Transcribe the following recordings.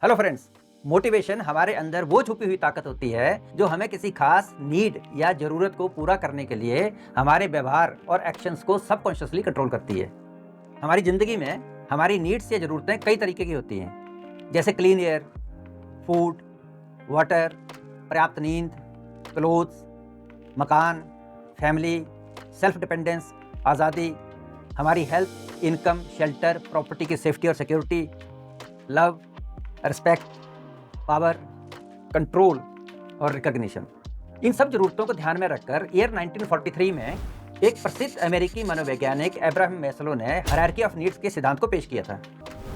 Hello friends. Motivation हमारे अंदर वो छुपी हुई ताकत होती है जो हमें किसी खास नीड या ज़रूरत को पूरा करने के लिए हमारे व्यवहार और एक्शंस को सबकॉन्शियसली कंट्रोल करती है। हमारी ज़िंदगी में हमारी नीड्स या ज़रूरतें कई तरीके की होती हैं, जैसे क्लीन एयर, फूड, वाटर, पर्याप्त नींद, क्लोथ्स, मकान, फैमिली, सेल्फ डिपेंडेंस, आज़ादी, हमारी हेल्थ, इनकम, शेल्टर, प्रॉपर्टी की सेफ्टी और security, love, respect, power, control और रिकॉग्निशन। इन सब जरूरतों को ध्यान में रखकर ईयर 1943 में एक प्रसिद्ध अमेरिकी मनोवैज्ञानिक अब्राहम मैस्लो ने हायरार्की ऑफ नीड्स के सिद्धांत को पेश किया था।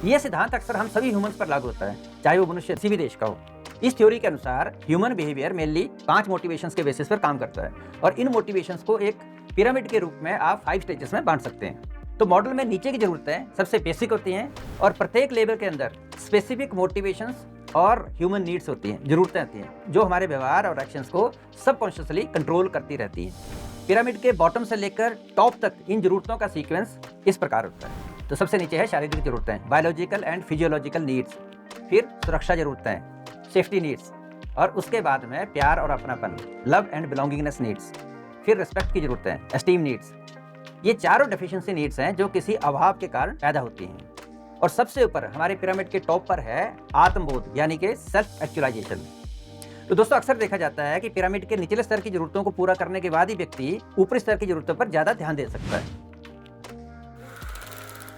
यह सिद्धांत अक्सर हम सभी ह्यूमंस पर लागू होता है, चाहे वो मनुष्य किसी भी देश का हो। इस थ्योरी के अनुसार ह्यूमन बिहेवियर मेनली 5 मोटिवेशंस के बेसिस पर काम करता है और इन मोटिवेशंस को एक पिरामिड के रूप में आप 5 स्टेजेस में बांट सकते हैं। तो मॉडल में नीचे की जरूरतें सबसे बेसिक होती हैं और प्रत्येक लेवल के अंदर स्पेसिफिक मोटिवेशंस और ह्यूमन नीड्स होती हैं, जरूरतें होती हैं जो हमारे व्यवहार और एक्शंस को सबकॉन्शियसली कंट्रोल करती रहती हैं। पिरामिड के बॉटम से लेकर टॉप तक इन जरूरतों का सीक्वेंस इस प्रकार होता है। तो सबसे नीचे है शारीरिक जरूरतें, बायोलॉजिकल एंड फिजियोलॉजिकल नीड्स, फिर सुरक्षा जरूरतें, सेफ्टी नीड्स, और उसके बाद में प्यार और अपनापन, लव एंड बिलोंगिंगनेस नीड्स, फिर रिस्पेक्ट की जरूरतें, एस्टीम नीड्स। ये चारों डेफिशिएंसी नीड्स हैं जो किसी अभाव के कारण पैदा होती हैं। और सबसे ऊपर हमारे पिरामिड के टॉप पर है आत्मबोध, यानी कि सेल्फ एक्चुअलाइजेशन। तो दोस्तों, अक्सर देखा जाता है कि पिरामिड के निचले स्तर की जरूरतों को पूरा करने के बाद ही व्यक्ति ऊपरी स्तर की जरूरतों पर ज्यादा ध्यान दे सकता है।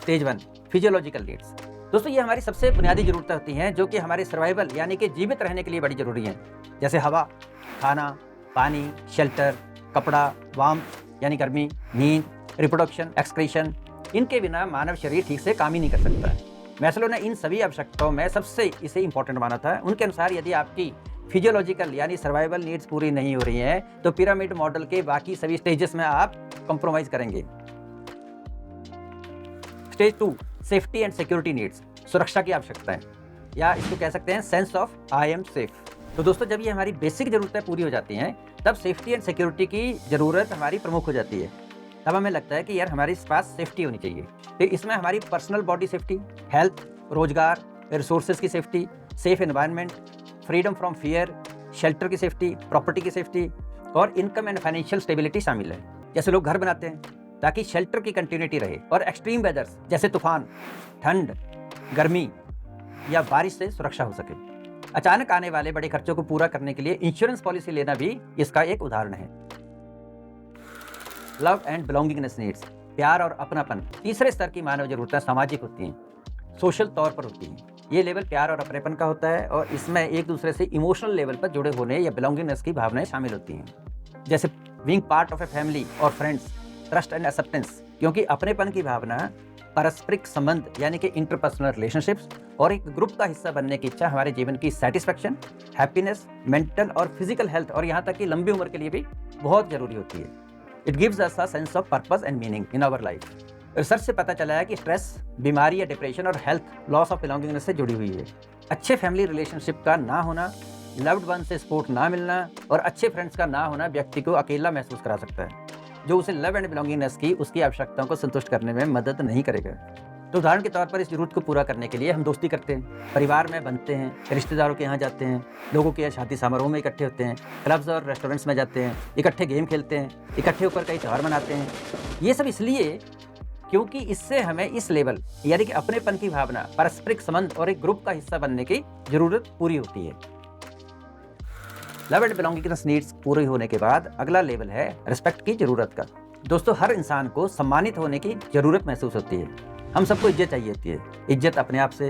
Stage 1, physiological needs. दोस्तों, ये हमारी सबसे बुनियादी जरूरतें होती हैं जो कि हमारे सर्वाइवल यानी कि जीवित रहने के लिए बड़ी जरूरी हैं, जैसे हवा, खाना, पानी, शेल्टर, कपड़ा, वार्मथ यानी गर्मी, नींद, रिप्रोडक्शन, एक्सक्रीशन। इनके बिना मानव शरीर ठीक से काम ही नहीं कर सकता है। मैस्लो ने इन सभी आवश्यकताओं में सबसे इसे इंपॉर्टेंट माना था। उनके अनुसार यदि आपकी फिजियोलॉजिकल यानी सर्वाइवल नीड्स पूरी नहीं हो रही हैं तो पिरामिड मॉडल के बाकी सभी स्टेजेस में आप कंप्रोमाइज करेंगे। Stage 2, safety and security needs, सुरक्षा की आवश्यकताएं, या इसको कह सकते हैं sense of I am safe. तो दोस्तों, जब ये हमारी बेसिक जरूरतें पूरी हो जाती हैं तब सेफ्टी एंड सिक्योरिटी की जरूरत हमारी प्रमुख हो जाती है। तब हमें लगता है कि यार हमारे पास सेफ्टी होनी चाहिए। तो इसमें हमारी पर्सनल बॉडी सेफ्टी, हेल्थ, रोजगार, रिसोर्सेज की safety, safe environment, freedom from fear, shelter की सेफ्टी, प्रॉपर्टी की सेफ्टी और इनकम एंड फाइनेंशियल स्टेबिलिटी शामिल है। जैसे लोग घर बनाते हैं ताकि शेल्टर की कंटिन्यूटी रहे और एक्सट्रीम वेदर्स जैसे तूफान, ठंड, गर्मी या बारिश से सुरक्षा हो सके। अचानक आने वाले बड़े खर्चों को पूरा करने के लिए इंश्योरेंस पॉलिसी लेना भी इसका एक उदाहरण है। लव एंड बिलोंगिंगनेस नीड्स, प्यार और अपनापन। तीसरे स्तर की मानव जरूरतें सामाजिक होती हैं, सोशल तौर पर होती हैं। ये लेवल प्यार और अपनेपन का होता है और इसमें एक दूसरे से इमोशनल लेवल पर जुड़े होने या बिलोंगिंगनेस की भावनाएं शामिल होती हैं, जैसे being part of a family और फ्रेंड्स, ट्रस्ट एंड एक्सेप्टेंस। क्योंकि अपनेपन की भावना, पारस्परिक संबंध यानी कि इंटरपर्सनल रिलेशनशिप्स और एक ग्रुप का हिस्सा बनने की इच्छा हमारे जीवन की सेटिस्फैक्शन, हैप्पीनेस, मेंटल और फिजिकल हेल्थ और यहाँ तक कि लंबी उम्र के लिए भी बहुत जरूरी होती है। It gives us a sense of purpose and meaning in our life. Research से पता चला है कि स्ट्रेस, बीमारी या डिप्रेशन और हेल्थ, लॉस ऑफ बिलोंगिंगनेस से जुड़ी हुई है। अच्छे फैमिली रिलेशनशिप का ना होना, लव्ड वन से सपोर्ट ना मिलना और अच्छे फ्रेंड्स का ना होना व्यक्ति को अकेला महसूस करा सकता है, जो उसे लव एंड बिलोंगिंगनेस की उसकी आवश्यकताओं को संतुष्ट करने में मदद नहीं करेगा। तो उदाहरण के तौर पर इस जरूरत को पूरा करने के लिए हम दोस्ती करते हैं, परिवार में बनते हैं, रिश्तेदारों के यहाँ जाते हैं, लोगों के शादी समारोह में इकट्ठे होते हैं, क्लब्स और रेस्टोरेंट्स में जाते हैं, इकट्ठे गेम खेलते हैं, इकट्ठे होकर कई त्यौहार मनाते हैं। ये सब इसलिए क्योंकि इससे हमें इस लेवल यानी कि अपनेपन की भावना, पारस्परिक संबंध और एक ग्रुप का हिस्सा बनने की जरूरत पूरी होती है। लव एंड बिलोंगिंगनेस नीड्स पूरी होने के बाद अगला लेवल है रिस्पेक्ट की जरूरत का। दोस्तों, हर इंसान को सम्मानित होने की जरूरत महसूस होती है। हम सबको इज्जत चाहिए होती है, इज्जत अपने आप से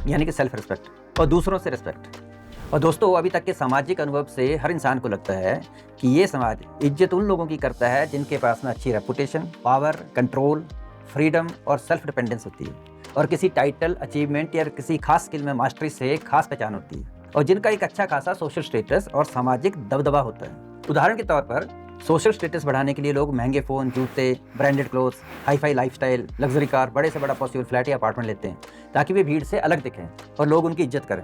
यानी कि सेल्फ रिस्पेक्ट, और दूसरों से रिस्पेक्ट। और दोस्तों, अभी तक के सामाजिक अनुभव से हर इंसान को लगता है कि ये समाज इज्जत उन लोगों की करता है जिनके पास में अच्छी रेपुटेशन, पावर, कंट्रोल, फ्रीडम और सेल्फ डिपेंडेंस होती है, और किसी टाइटल, अचीवमेंट या किसी खास स्किल में मास्टरी से खास पहचान होती है, और जिनका एक अच्छा खासा सोशल स्टेटस और सामाजिक दबदबा होता है। उदाहरण के तौर पर सोशल स्टेटस बढ़ाने के लिए लोग महंगे फ़ोन, जूते, branded clothes, hi-fi lifestyle, luxury car, बड़े से बड़ा पॉसिबल फ्लैट या अपार्टमेंट लेते हैं ताकि वे भीड़ से अलग दिखें और लोग उनकी इज्जत करें।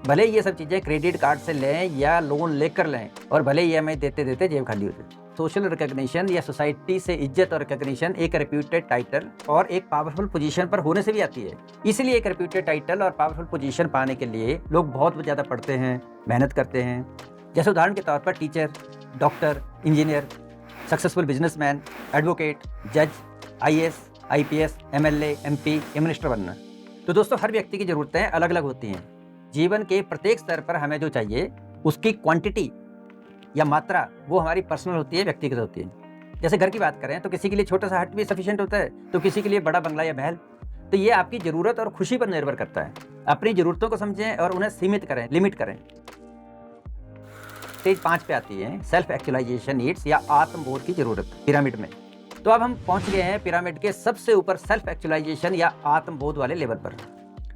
भले ये सब चीज़ें क्रेडिट कार्ड से लें या लोन लेकर लें और भले ईएमआई देते देते जेब खाली हो जाए। सोशल रिकॉग्निशन या सोसाइटी से इज्जत और रिकॉग्निशन एक रेप्यूटेड टाइटल और एक पावरफुल पोजीशन पर होने से भी आती है। इसलिए एक रेप्यूटेड टाइटल और पावरफुल पोजीशन पाने के लिए लोग बहुत ज़्यादा पढ़ते हैं, मेहनत करते हैं। जैसे उदाहरण के तौर पर teacher, doctor, engineer, successful businessman, advocate, जज, IAS, IPS, MLA, MP या मिनिस्टर बनना। तो दोस्तों, हर व्यक्ति की ज़रूरतें अलग अलग होती हैं। जीवन के प्रत्येक स्तर पर हमें जो चाहिए उसकी क्वांटिटी या मात्रा वो हमारी पर्सनल होती है, व्यक्तिगत होती है। जैसे घर की बात करें तो किसी के लिए छोटा सा हट भी सफिशिएंट होता है, तो किसी के लिए बड़ा बंगला या महल। तो ये आपकी ज़रूरत और खुशी पर निर्भर करता है। अपनी ज़रूरतों को समझें और उन्हें सीमित करें, लिमिट करें। स्टेज 5 पे आती है सेल्फ एक्चुअलाइजेशन नीड्स या आत्मबोध की ज़रूरत पिरामिड में। तो अब हम पहुंच गए हैं पिरामिड के सबसे ऊपर सेल्फ एक्चुअलाइजेशन या आत्मबोध वाले लेवल पर।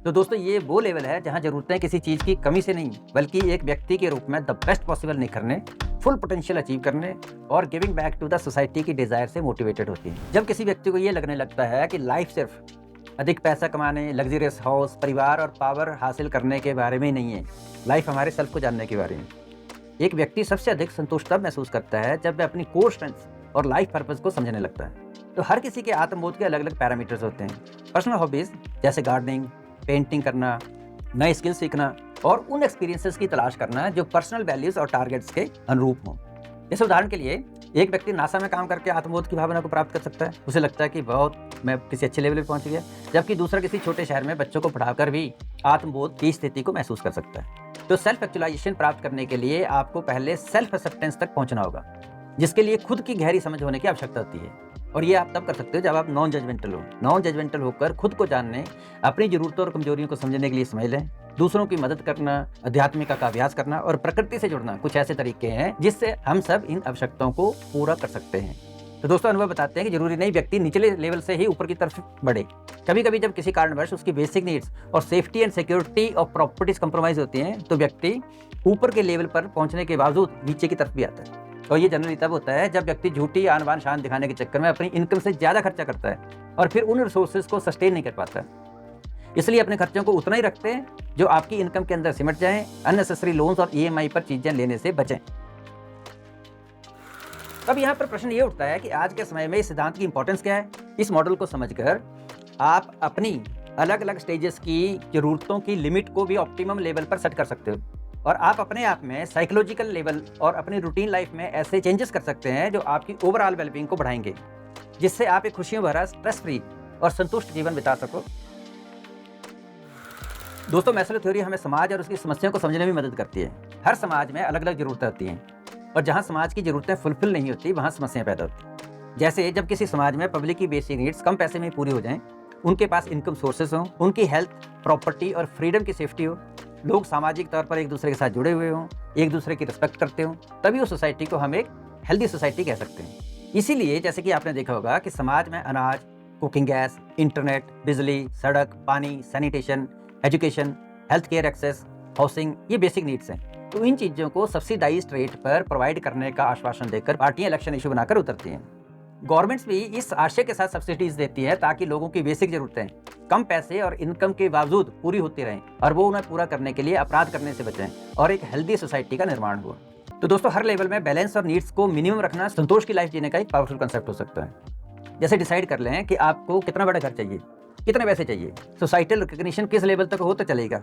तो दोस्तों, ये वो लेवल है जहां ज़रूरतें किसी चीज़ की कमी से नहीं बल्कि एक व्यक्ति के रूप में द बेस्ट पॉसिबल निखरने, फुल पोटेंशियल अचीव करने और giving back to the society की डिज़ायर से मोटिवेटेड होती हैं। जब किसी व्यक्ति को ये लगने लगता है कि लाइफ सिर्फ अधिक पैसा कमाने, लग्जरियस हाउस, परिवार और पावर हासिल करने के बारे में ही नहीं है, लाइफ हमारे सेल्फ को जानने के बारे में। एक व्यक्ति सबसे अधिक संतुष्ट तब महसूस करता है जब वह अपनी कोर स्ट्रेंथ्स और लाइफ पर्पस को समझने लगता है। तो हर किसी के आत्मबोध के अलग अलग पैरामीटर्स होते हैं। पर्सनल हॉबीज जैसे गार्डनिंग, पेंटिंग करना, नए स्किल सीखना और उन एक्सपीरियंसेस की तलाश करना जो पर्सनल वैल्यूज और टारगेट्स के अनुरूप हों। जैसे उदाहरण के लिए, एक व्यक्ति नासा में काम करके आत्मबोध की भावना को प्राप्त कर सकता है। उसे लगता है कि बहुत मैं किसी अच्छे लेवल पर पहुंच गया, जबकि दूसरा किसी छोटे शहर में बच्चों को पढ़ाकर भी आत्मबोध की स्थिति को महसूस कर सकता है। तो सेल्फ एक्चुअलाइजेशन प्राप्त करने के लिए आपको पहले सेल्फ एक्सेप्टेंस तक पहुंचना होगा, जिसके लिए खुद की गहरी समझ होने की आवश्यकता होती है। और ये आप तब कर सकते हो जब आप नॉन जजमेंटल हो। नॉन जजमेंटल होकर खुद को जानने, अपनी ज़रूरतों और कमजोरियों को समझने के लिए समझ लें। दूसरों की मदद करना, आध्यात्मिकता का अभ्यास करना और प्रकृति से जुड़ना कुछ ऐसे तरीके हैं जिससे हम सब इन आवश्यकताओं को पूरा कर सकते हैं। तो दोस्तों, अनुभव बताते हैं कि जरूरी नहीं व्यक्ति निचले लेवल से ही ऊपर की तरफ बढ़े। कभी कभी जब किसी कारणवश उसकी बेसिक नीड्स और सेफ्टी एंड सिक्योरिटी और प्रॉपर्टीज कंप्रोमाइज होती हैं, तो व्यक्ति ऊपर के लेवल पर पहुंचने के बावजूद नीचे की तरफ भी आता है। और ये जनरली तब होता है जब व्यक्ति झूठी आन बान शान दिखाने के चक्कर में अपनी इनकम से ज़्यादा खर्चा करता है और फिर उन रिसोर्सेज को सस्टेन नहीं कर पाता। इसलिए अपने खर्चों को उतना ही रखते हैं जो आपकी इनकम के अंदर सिमट जाएं। अननेसेसरी लोन्स और EMI पर चीज़ें लेने से बचें। अब यहाँ पर प्रश्न ये उठता है कि आज के समय में इस सिद्धांत की इंपॉर्टेंस क्या है। इस मॉडल को समझकर आप अपनी अलग अलग स्टेजेस की ज़रूरतों की लिमिट को भी ऑप्टिमम लेवल पर सेट कर सकते हो और आप अपने आप में साइकोलॉजिकल लेवल और अपनी रूटीन लाइफ में ऐसे चेंजेस कर सकते हैं जो आपकी ओवरऑल वेलबींग को बढ़ाएंगे, जिससे आप एक खुशियों भरा, स्ट्रेस फ्री और संतुष्ट जीवन बिता सको। दोस्तों, मैस्लो थ्योरी हमें समाज और उसकी समस्याओं को समझने में मदद करती है। हर समाज में अलग अलग ज़रूरतें होती हैं और जहाँ समाज की ज़रूरतें फुलफिल नहीं होती वहाँ समस्याएं पैदा होती। जैसे जब किसी समाज में पब्लिक की बेसिक नीड्स कम पैसे में पूरी हो जाएं, उनके पास इनकम सोर्सेस हों, उनकी हेल्थ, प्रॉपर्टी और फ्रीडम की सेफ्टी हो, लोग सामाजिक तौर पर एक दूसरे के साथ जुड़े हुए हों, एक दूसरे की रिस्पेक्ट करते हों, तभी उस सोसाइटी को हम एक हेल्दी सोसाइटी कह सकते हैं। इसीलिए जैसे कि आपने देखा होगा कि समाज में अनाज, कुकिंग गैस, इंटरनेट, बिजली, सड़क, पानी, sanitation, education, health care access, housing, ये बेसिक नीड्स हैं। तो इन चीज़ों को सब्सिडाइज्ड रेट पर प्रोवाइड करने का आश्वासन देकर पार्टियां इलेक्शन इशू बनाकर उतरती हैं। गवर्नमेंट्स भी इस आशय के साथ सब्सिडीज देती है ताकि लोगों की बेसिक जरूरतें कम पैसे और इनकम के बावजूद पूरी होती रहें और वो उन्हें पूरा करने के लिए अपराध करने से बचें और एक हेल्दी सोसाइटी का निर्माण हुआ। तो दोस्तों, हर लेवल में बैलेंस और नीड्स को मिनिमम रखना संतोष की लाइफ जीने का एक पावरफुल कंसेप्ट हो सकता है। जैसे डिसाइड कर लें कि आपको कितना बड़ा घर चाहिए, कितने पैसे चाहिए, सोसाइटल रिकग्निशन किस लेवल तक हो तो चलेगा।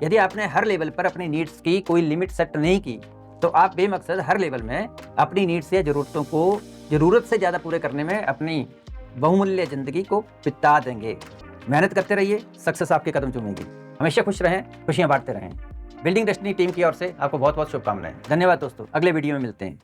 यदि आपने हर लेवल पर अपनी नीड्स की कोई लिमिट सेट नहीं की तो आप बेमकसद हर लेवल में अपनी नीड्स या ज़रूरतों को ज़रूरत से ज़्यादा पूरे करने में अपनी बहुमूल्य ज़िंदगी को बिता देंगे। मेहनत करते रहिए, सक्सेस आपके कदम चूमेगी। हमेशा खुश रहें, खुशियाँ बांटते रहें। बिल्डिंग डेस्टिनी टीम की ओर से आपको बहुत बहुत शुभकामनाएं। धन्यवाद दोस्तों, अगले वीडियो में मिलते हैं।